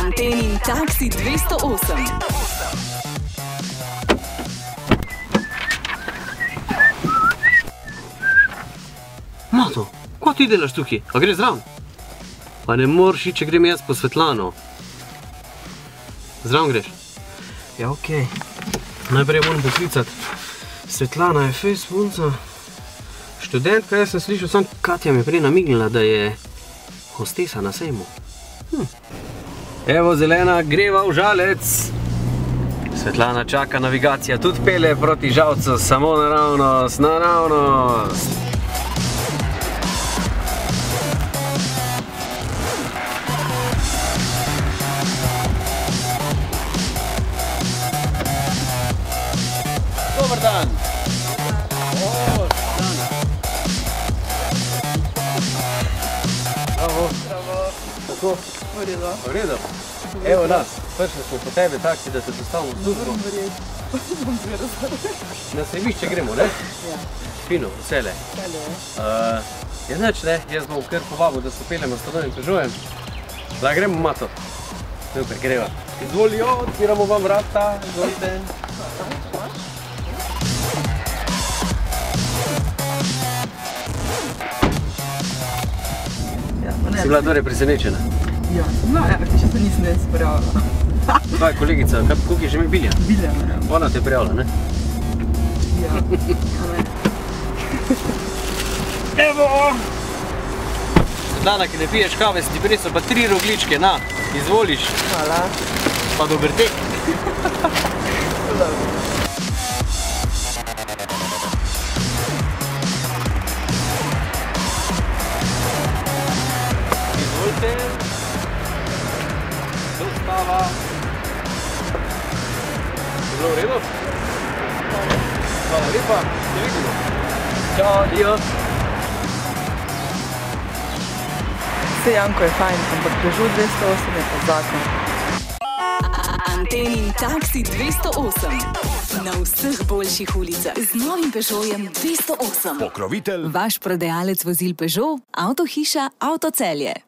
Antenin taksi 208. Mato, kaj ti delaš tukaj? A greš zraven? Pa ne moreš iti, če grem jaz po Svetlano. Zraven greš? Ja, okej. Najprej moram poklicati. Svetlana je fejst punca. Študentka, jaz sem slišal, sam Katja mi je prej namignila, da je hostesa na sejmu. Evo, zelena, greva v Žalec. Svetlana čaka, navigacija tudi pelje proti Žalcu, samo naravnost, naravnost. Dobar dan. Bravo. Tako? V redu. V redu? Evo nas, prišli smo po tebe taksi, da te dostavimo v službo. Bom zvedel. Na sejmišče gremo, ne? Ja. Fino, vesele. Ja, nič, ne, jaz bom kar povabil, da se peljemo s Tadom in Peugeotom. Da gremo, Mato. Super, greva. Izvolijo, odpiramo vam vrata, izvolite. Si bila torej presenečena? Ja, še se nisem res prijavila. Kaj, kolegica, koliko je že ime Bilja? Bilja, ne. Ona te je prijavila, ne? Ja, ne. Evo! Svetlana, ki ne piješ kave, si ti prinesel pa 3 rogljičke, na, izvoliš. Hvala. Pa dober tek. Izvolite. Dostava. Je bilo v redu? Hvala lepa, se vidimo. Čau, adijo. Vse Janko je fajn, ampak Peugeot 208 je pa zakon. Antenin taksi 208. Na vseh boljših ulicah. Z novim Peugeotom 208. Pokrovitelj. Vaš prodajalec vozil Peugeot, Avtohiša, Avtocelje.